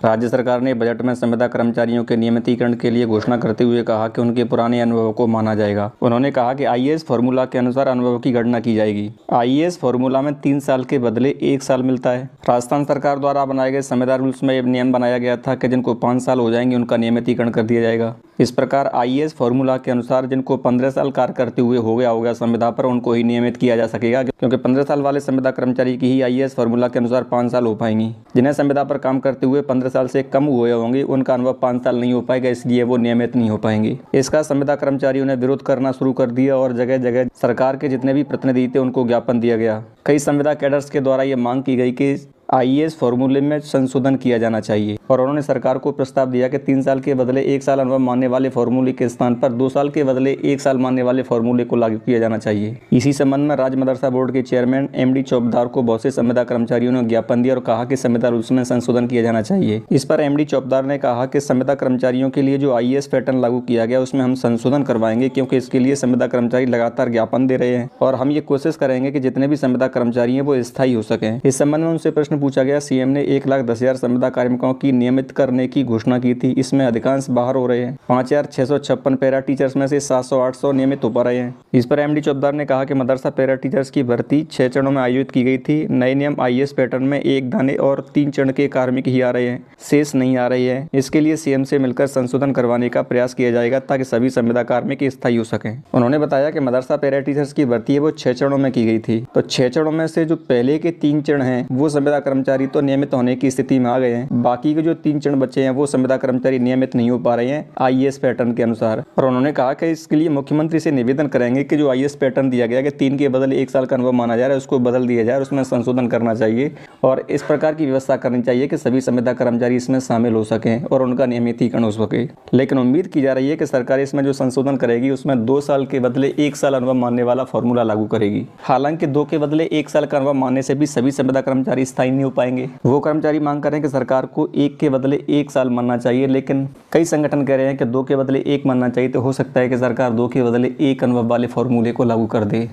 राज्य सरकार ने बजट में संविदा कर्मचारियों के नियमितीकरण के लिए घोषणा करते हुए कहा कि उनके पुराने अनुभवों को माना जाएगा। उन्होंने कहा कि आईएएस फॉर्मूला के अनुसार अनुभव की गणना की जाएगी। आईएएस फॉर्मूला में 3 साल के बदले 1 साल मिलता है। राजस्थान सरकार द्वारा बनाए गए संविदा रूल्स में यह नियम बनाया गया था कि जिनको 5 साल हो जाएंगे उनका नियमितीकरण कर दिया जाएगा। इस प्रकार आईएएस फॉर्मूला के अनुसार जिनको 15 साल कार्य करते हुए हो गया होगा संविदा पर, उनको ही नियमित किया जा सकेगा, क्योंकि 15 साल वाले संविदा कर्मचारी की ही आईएएस फॉर्मूला के अनुसार 5 साल हो पाएंगी। जिन्हें संविदा पर काम करते हुए 15 साल से कम हुए होंगे उनका अनुभव 5 साल नहीं हो पाएगा, इसलिए वो नियमित नहीं हो पाएंगे। इसका संविदा कर्मचारियों ने विरोध करना शुरू कर दिया और जगह जगह सरकार के जितने भी प्रतिनिधि थे उनको ज्ञापन दिया गया। कई संविदा कैडर्स के द्वारा ये मांग की गई कि आईएएस फॉर्मूले में संशोधन किया जाना चाहिए और उन्होंने सरकार को प्रस्ताव दिया कि 3 साल के बदले 1 साल अनुभव मानने वाले फॉर्मूले के स्थान पर 2 साल के बदले 1 साल मानने वाले फॉर्मूले को लागू किया जाना चाहिए। इसी संबंध में राज्य मदरसा बोर्ड के चेयरमैन एमडी चौबदार को बहुत से संविदा कर्मचारियों ने ज्ञापन दिया और कहा कि संविदा रूल्स में संशोधन किया जाना चाहिए। इस पर एमडी चौबदार ने कहा कि संविदा कर्मचारियों के लिए जो आईएएस पैटर्न लागू किया गया उसमें हम संशोधन करवाएंगे, क्योंकि इसके लिए संविदा कर्मचारी लगातार ज्ञापन दे रहे हैं और हम ये कोशिश करेंगे कि जितने भी संविदा कर्मचारी हैं वो स्थायी हो सकें। इस संबंध में उनसे प्रश्न पूछा गया। सीएम ने 1,10,000 संविदा कार्मिकों की नियमित करने की घोषणा की थी। इसमें अधिकांश बाहर हो रहे हैं। 5,656 पैरा टीचर्स में से 700-800 नियमित हो पा रहे हैं। इस पर एमडी चौबदार ने कहा कि मदरसा पैरा टीचर्स की भर्ती 6 चरणों में आयोजित की गई थी। नए नियम आईएएस पैटर्न में 1 दाने और 3 चरण के कार्मिक ही आ रहे हैं, शेष नहीं आ रही है। इसके लिए सीएम से मिलकर संशोधन करवाने का प्रयास किया जाएगा ताकि सभी संविदा कार्मिक स्थायी हो सकें। उन्होंने बताया कि मदरसा पैरा टीचर्स की भर्ती है वो 6 चरणों में की गई थी, तो 6 चरणों में से जो पहले के 3 चरण हैं वो संविदा कर्मचारी तो नियमित होने की स्थिति में आ गए हैं। बाकी के जो 3 चरण बचे हैं वो संविदा कर्मचारी नियमित नहीं हो पा रहे हैं आईएएस पैटर्न के अनुसार। और उन्होंने कहा कि इसके लिए मुख्यमंत्री से निवेदन करेंगे कि जो आईएएस पैटर्न दिया गया कि 3 के बदले 1 साल का अनुभव माना जा रहा है उसको बदल दिया जाए, उसमें संशोधन करना चाहिए और इस प्रकार की व्यवस्था करनी चाहिए कि सभी संविदा कर्मचारी इसमें शामिल हो सकें और उनका नियमितीकरण हो सके। लेकिन उम्मीद की जा रही है कि सरकार इसमें जो संशोधन करेगी उसमें 2 साल के बदले 1 साल अनुभव मानने वाला फॉर्मूला लागू करेगी। हालांकि 2 के बदले 1 साल का अनुभव मानने से भी सभी संविदा कर्मचारी स्थायी नहीं हो पाएंगे। वो कर्मचारी मांग करें कि सरकार को 1 के बदले 1 साल मानना चाहिए, लेकिन कई संगठन कह रहे हैं कि 2 के बदले 1 मानना चाहिए। तो हो सकता है कि सरकार 2 के बदले 1 अनुभव वाले फॉर्मूले को लागू कर दे।